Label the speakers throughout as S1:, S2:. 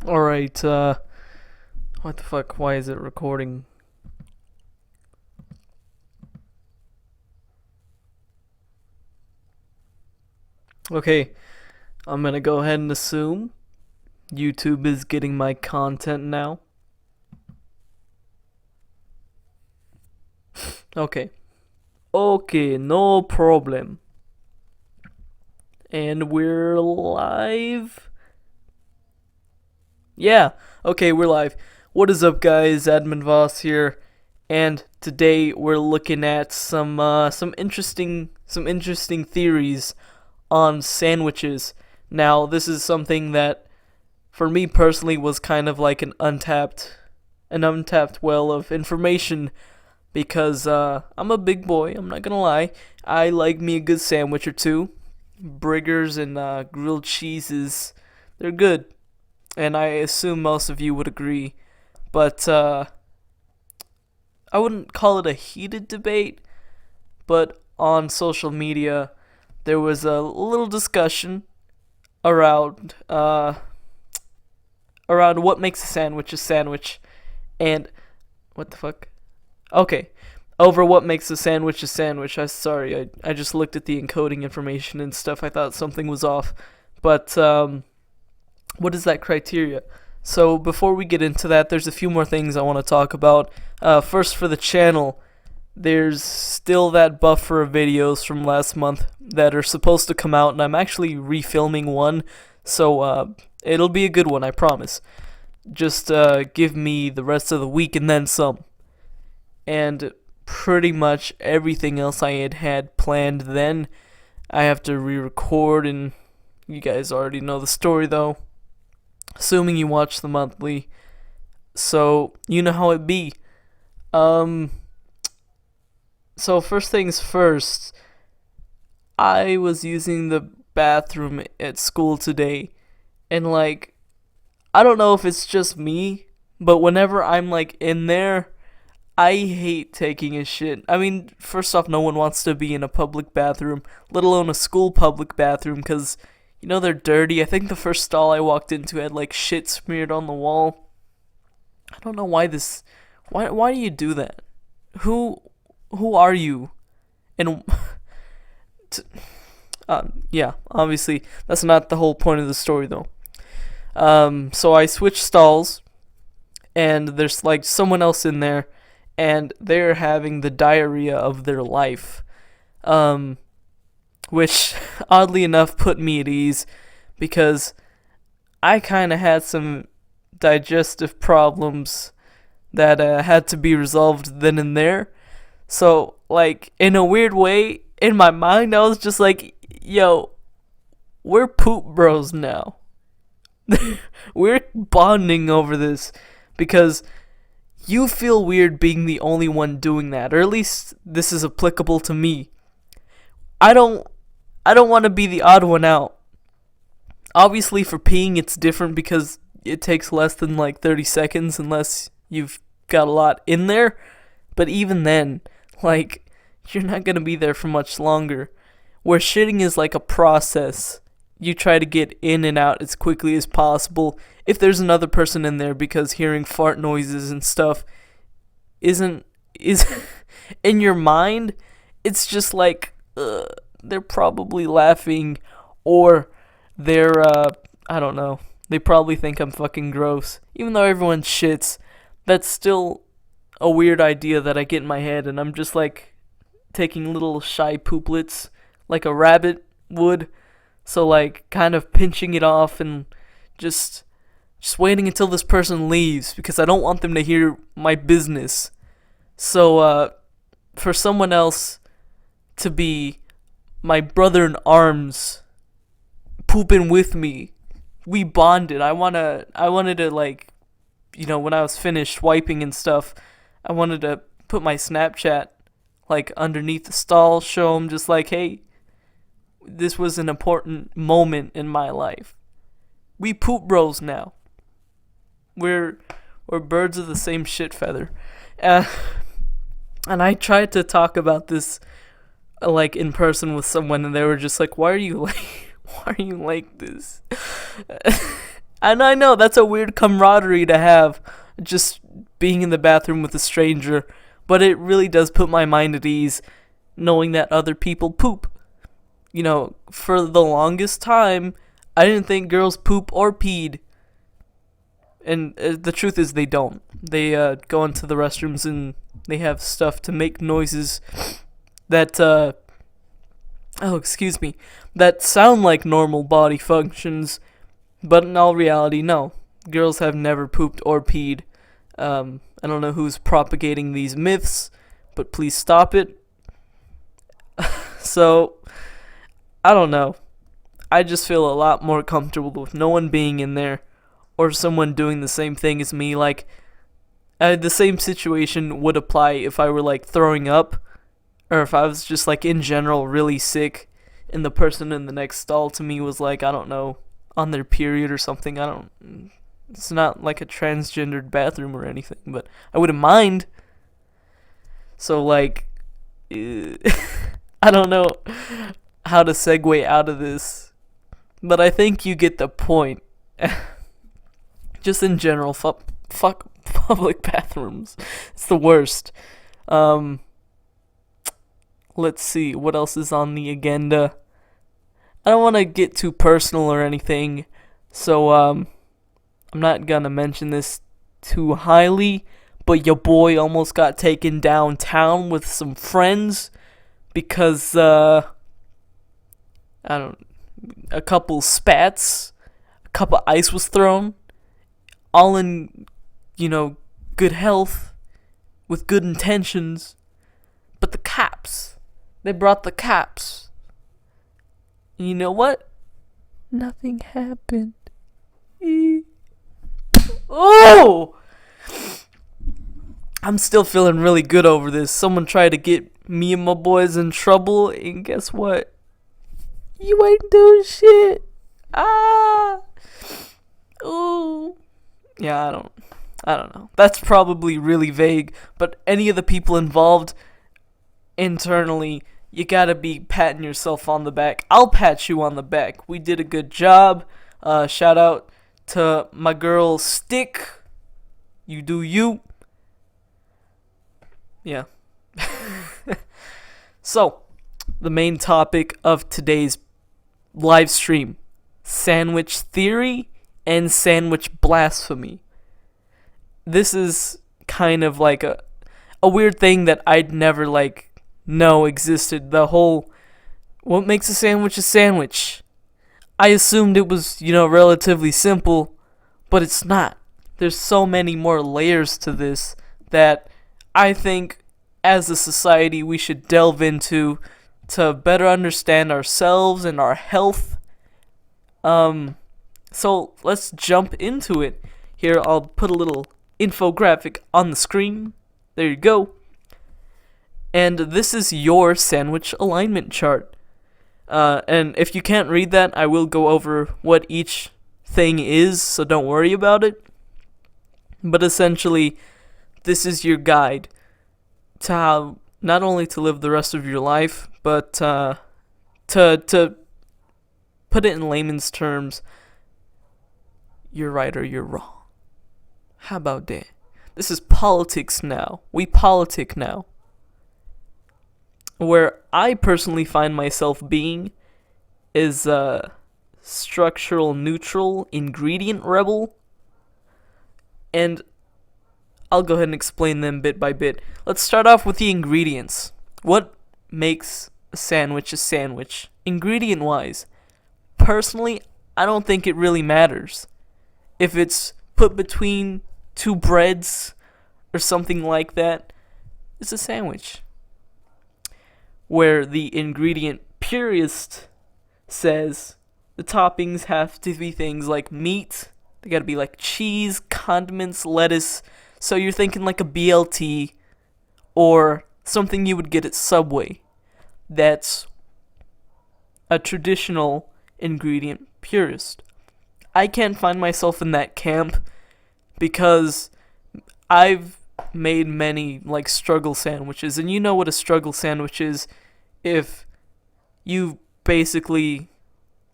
S1: Alright, what the fuck? Why is it recording? Okay, I'm gonna go ahead and assume YouTube is getting my content now. Okay. Okay, no problem. And we're live? Yeah, okay, we're live. What is up, guys? Admin Voss here, and today we're looking at some interesting theories on sandwiches. Now, this is something that, for me personally, was kind of like an untapped well of information, because I'm a big boy. I'm not gonna lie. I like me a good sandwich or two. Briggers and grilled cheeses, they're good, and I assume most of you would agree. But I wouldn't call it a heated debate, but on social media there was a little discussion around what makes a sandwich, and what the fuck? Okay, over what makes a sandwich. I just looked at the encoding information and stuff. I thought something was off, but what is that criteria? So before we get into that, there's a few more things I want to talk about. First, for the channel, there's still that buffer of videos from last month that are supposed to come out, and I'm actually refilming one, so it'll be a good one, I promise. Just give me the rest of the week and then some. And pretty much everything else I had planned then, I have to re-record, and you guys already know the story though, assuming you watch the monthly, so you know how it be. So first things first, I was using the bathroom at school today, and like, I don't know if it's just me, but whenever I'm like in there, I hate taking a shit. I mean, first off, no one wants to be in a public bathroom, let alone a school public bathroom, because, you know, they're dirty. I think the first stall I walked into had, like, shit smeared on the wall. I don't know why why do you do that? Who are you? And, yeah, obviously, that's not the whole point of the story, though. So I switched stalls, and there's, like, someone else in there, and they're having the diarrhea of their life, which oddly enough put me at ease, because I kind of had some digestive problems that had to be resolved then and there. So, like, in a weird way, in my mind, I was just like, yo, we're poop bros now. We're bonding over this, because you feel weird being the only one doing that, or at least this is applicable to me. I don't want to be the odd one out. Obviously, for peeing, it's different because it takes less than like 30 seconds unless you've got a lot in there. But even then, like, you're not going to be there for much longer. Where shitting is like a process. You try to get in and out as quickly as possible if there's another person in there, because hearing fart noises and stuff is in your mind, it's just like they're probably laughing, or they're I don't know, they probably think I'm fucking gross. Even though everyone shits, that's still a weird idea that I get in my head, and I'm just like taking little shy pooplets like a rabbit would. So, like, kind of pinching it off and just waiting until this person leaves, because I don't want them to hear my business. So, for someone else to be my brother in arms, pooping with me, we bonded. I wanted to, like, you know, when I was finished wiping and stuff, I wanted to put my Snapchat, like, underneath the stall, show them just like, hey, this was an important moment in my life. We poop bros now. We're birds of the same shit feather. And I tried to talk about this like in person with someone, and they were just like, why are you like this? And I know that's a weird camaraderie to have, just being in the bathroom with a stranger, but it really does put my mind at ease knowing that other people poop. You know, for the longest time, I didn't think girls poop or peed. And the truth is they don't. They go into the restrooms and they have stuff to make noises that, that sound like normal body functions, but in all reality, no. Girls have never pooped or peed. I don't know who's propagating these myths, but please stop it. So, I don't know. I just feel a lot more comfortable with no one being in there or someone doing the same thing as me. Like, the same situation would apply if I were, like, throwing up, or if I was just, like, in general really sick and the person in the next stall to me was, like, I don't know, on their period or something. It's not like a transgendered bathroom or anything, but I wouldn't mind. So, like, I don't know how to segue out of this, but I think you get the point. Just in general, fuck public bathrooms. It's the worst. Let's see, what else is on the agenda? I don't want to get too personal or anything, so I'm not gonna mention this too highly, but your boy almost got taken downtown with some friends because a couple spats, a cup of ice was thrown, all in, good health, with good intentions, but the cops, they brought the cops, and you know what? Nothing happened. Oh! I'm still feeling really good over this. Someone tried to get me and my boys in trouble, and guess what? You ain't doing shit. Ooh. Yeah, I don't know. That's probably really vague, but any of the people involved internally, you gotta be patting yourself on the back. I'll pat you on the back. We did a good job. Shout out to my girl Stick. You do you. Yeah. So, the main topic of today's live stream: sandwich theory and sandwich blasphemy. This is kind of like a weird thing that I'd never know existed. The whole, what makes a sandwich a sandwich? I assumed it was, relatively simple, but it's not. There's so many more layers to this that I think as a society we should delve into to better understand ourselves and our health. So let's jump into it. Here, I'll put a little infographic on the screen. There you go. And this is your sandwich alignment chart. And if you can't read that, I will go over what each thing is, so don't worry about it. But essentially, this is your guide to how not only to live the rest of your life, but to put it in layman's terms, you're right or you're wrong. How about that? This is politics now. We politic now. Where I personally find myself being is a structural neutral ingredient rebel. And I'll go ahead and explain them bit by bit. Let's start off with the ingredients. What makes a sandwich, ingredient-wise? Personally, I don't think it really matters. If it's put between two breads or something like that, it's a sandwich. Where the ingredient purist says the toppings have to be things like meat, they gotta be like cheese, condiments, lettuce. So you're thinking like a BLT or something you would get at Subway. That's a traditional ingredient purist. I can't find myself in that camp because I've made many struggle sandwiches, and you know what a struggle sandwich is if you've basically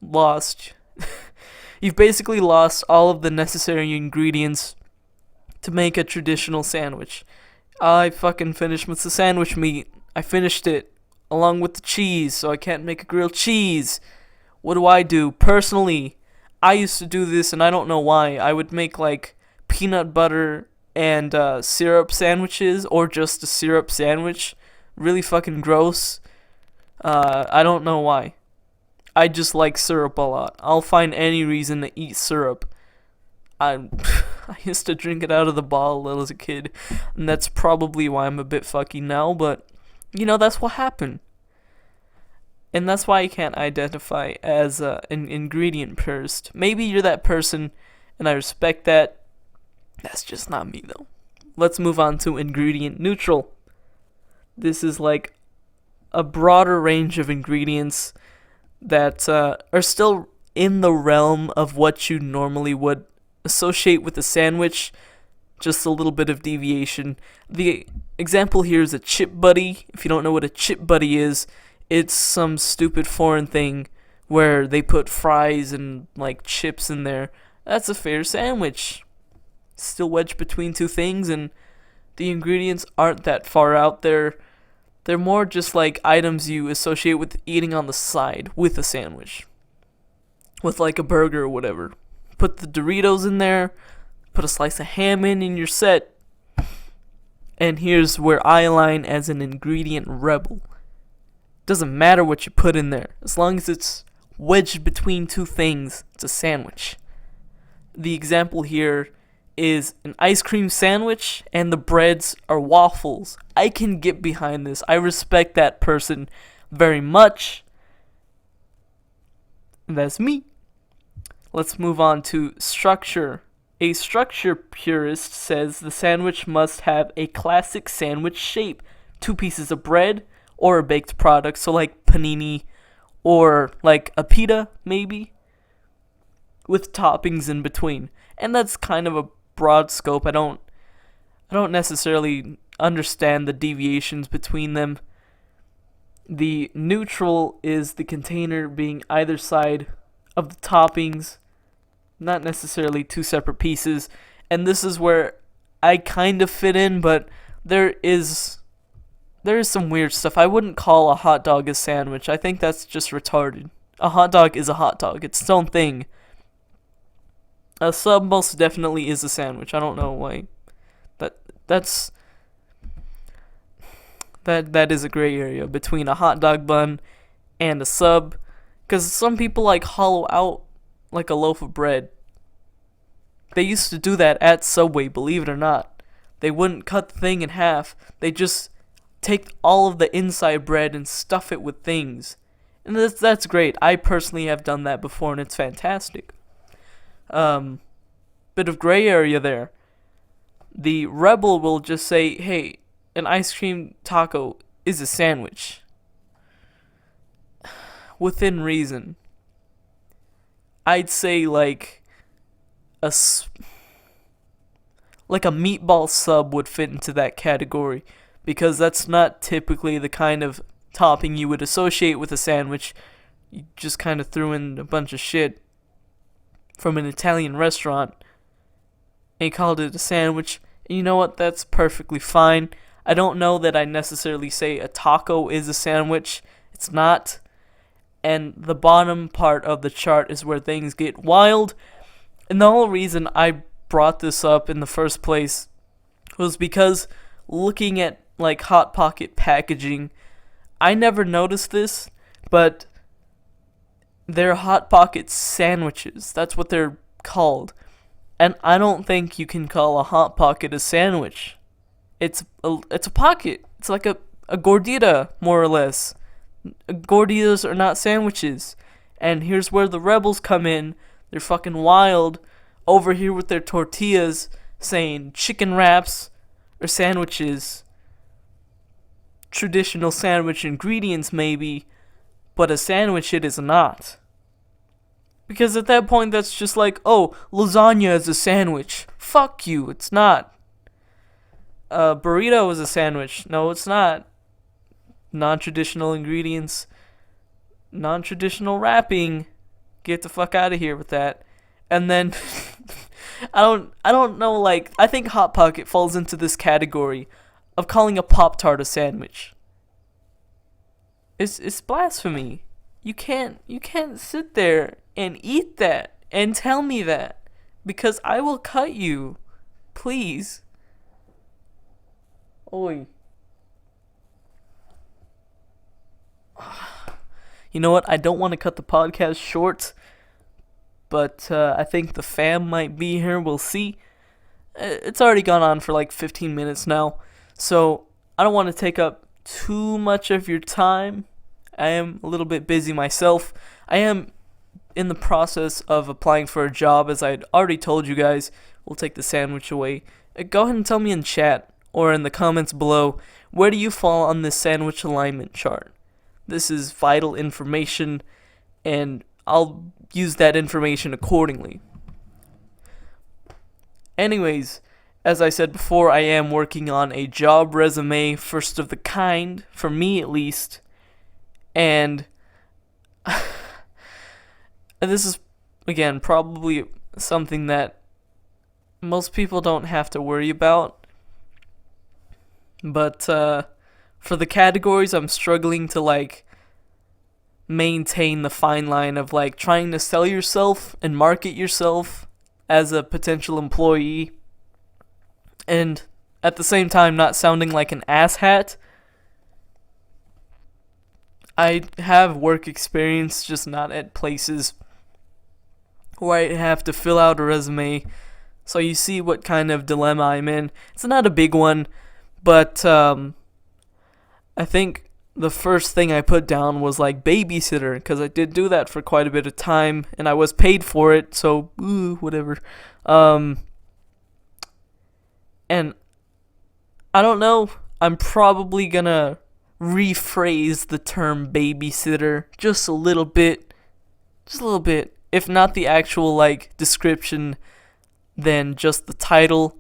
S1: lost You've basically lost all of the necessary ingredients to make a traditional sandwich. I fucking finished with the sandwich meat. I finished it along with the cheese, so I can't make a grilled cheese. What do? Personally, I used to do this, and I don't know why. I would make like peanut butter and syrup sandwiches, or just a syrup sandwich. Really fucking gross. I don't know why. I just like syrup a lot. I'll find any reason to eat syrup. I used to drink it out of the bottle as a kid, and that's probably why I'm a bit fucky now, but, that's what happened. And that's why I can't identify as an ingredient purist. Maybe you're that person, and I respect that. That's just not me, though. Let's move on to ingredient neutral. This is like a broader range of ingredients that are still in the realm of what you normally would associate with a sandwich, just a little bit of deviation. The example here is a chip buddy. If you don't know what a chip buddy is, it's some stupid foreign thing where they put fries and like chips in there. That's a fair sandwich. Still wedged between two things, and the ingredients aren't that far out there. They're more just like items you associate with eating on the side with a sandwich. With like a burger or whatever. Put the Doritos in there, put a slice of ham in, you're set. And here's where I align as an ingredient rebel. Doesn't matter what you put in there. As long as it's wedged between two things, it's a sandwich. The example here is an ice cream sandwich and the breads are waffles. I can get behind this. I respect that person very much. And that's me. Let's move on to structure. A structure purist says the sandwich must have a classic sandwich shape. 2 pieces of bread or a baked product, so like panini or like a pita maybe, with toppings in between. And that's kind of a broad scope. I don't necessarily understand the deviations between them. The neutral is the container being either side of the toppings, not necessarily 2 separate pieces. And this is where I kind of fit in, but there is some weird stuff. I wouldn't call a hot dog a sandwich. I think that's just retarded. A hot dog is a hot dog. It's its own thing. A sub most definitely is a sandwich. I don't know why. That is a gray area between a hot dog bun and a sub, because some people like hollow out like a loaf of bread. They used to do that at Subway, believe it or not. They wouldn't cut the thing in half. They just take all of the inside bread and stuff it with things. And that's great. I personally have done that before, and it's fantastic. Bit of gray area there. The rebel will just say, hey, an ice cream taco is a sandwich. Within reason. I'd say like a meatball sub would fit into that category, because that's not typically the kind of topping you would associate with a sandwich. You just kind of threw in a bunch of shit from an Italian restaurant and you called it a sandwich. And you know what? That's perfectly fine. I don't know that I necessarily say a taco is a sandwich. It's not. And the bottom part of the chart is where things get wild. And the whole reason I brought this up in the first place was because looking at like Hot Pocket packaging, I never noticed this, but they're Hot Pocket sandwiches. That's what they're called. And I don't think you can call a Hot Pocket a sandwich. It's a pocket. It's like a gordita, more or less. Gorditas are not sandwiches. And here's where the rebels come in. They're fucking wild over here with their tortillas saying chicken wraps or sandwiches. Traditional sandwich ingredients maybe, but a sandwich it is not. Because at that point that's just like, oh, lasagna is a sandwich. Fuck you, it's not. Burrito is a sandwich. No, it's not. Non-traditional ingredients. Non-traditional wrapping. Get the fuck out of here with that. And then I don't know, like, I think Hot Pocket falls into this category of calling a Pop-Tart a sandwich. It's blasphemy. You can't sit there and eat that and tell me that, because I will cut you. Please. Oi. You know what? I don't want to cut the podcast short, but I think the fam might be here. We'll see. It's already gone on for like 15 minutes now, so I don't want to take up too much of your time. I am a little bit busy myself. I am in the process of applying for a job, as I'd already told you guys. We'll take the sandwich away. Go ahead and tell me in chat or in the comments below, where do you fall on this sandwich alignment chart? This is vital information, and I'll use that information accordingly. Anyways, as I said before, I am working on a job resume, first of the kind, for me at least, and this is, again, probably something that most people don't have to worry about, but for the categories, I'm struggling to, like, maintain the fine line of, like, trying to sell yourself and market yourself as a potential employee, and at the same time not sounding like an asshat. I have work experience, just not at places where I have to fill out a resume, so you see what kind of dilemma I'm in. It's not a big one, but I think the first thing I put down was like babysitter, because I did do that for quite a bit of time, and I was paid for it, so whatever. And I don't know, I'm probably gonna rephrase the term babysitter just a little bit, if not the actual, like, description, then just the title.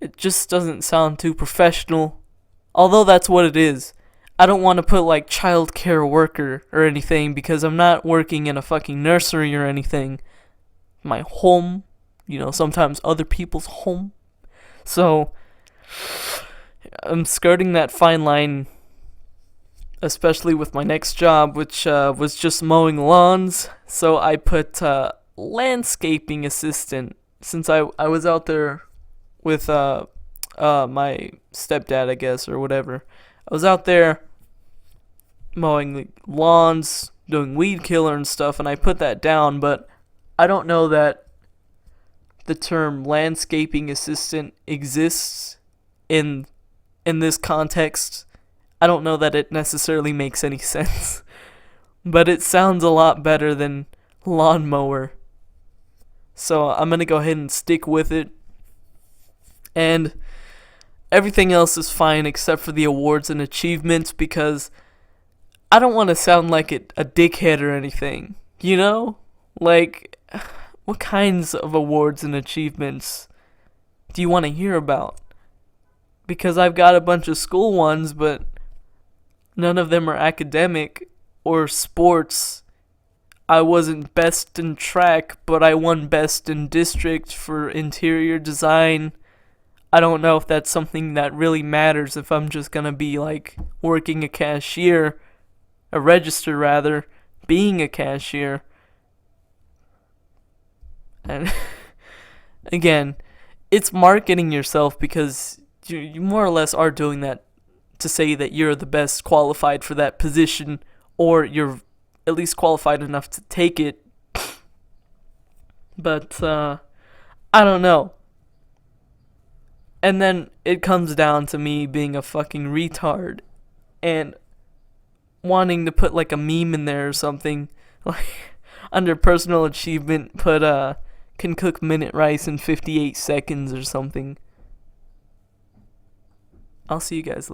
S1: It just doesn't sound too professional, although that's what it is. I don't want to put, like, child care worker or anything, because I'm not working in a fucking nursery or anything. My home, sometimes other people's home. So I'm skirting that fine line, especially with my next job, which was just mowing lawns. So I put landscaping assistant, since I was out there with my stepdad, I guess, or whatever. I was out there mowing lawns, doing weed killer and stuff, and I put that down, but I don't know that the term landscaping assistant exists in this context. I don't know that it necessarily makes any sense, but it sounds a lot better than lawnmower. So I'm going to go ahead and stick with it. And everything else is fine except for the awards and achievements, because I don't want to sound like a dickhead or anything, Like, what kinds of awards and achievements do you want to hear about? Because I've got a bunch of school ones, but none of them are academic or sports. I wasn't best in track, but I won best in district for interior design. I don't know if that's something that really matters if I'm just gonna be, like, working a register rather, being a cashier. And again, it's marketing yourself, because you more or less are doing that to say that you're the best qualified for that position, or you're at least qualified enough to take it. But I don't know. And then it comes down to me being a fucking retard and wanting to put, like, a meme in there or something. Like, under personal achievement, put can cook minute rice in 58 seconds or something. I'll see you guys later.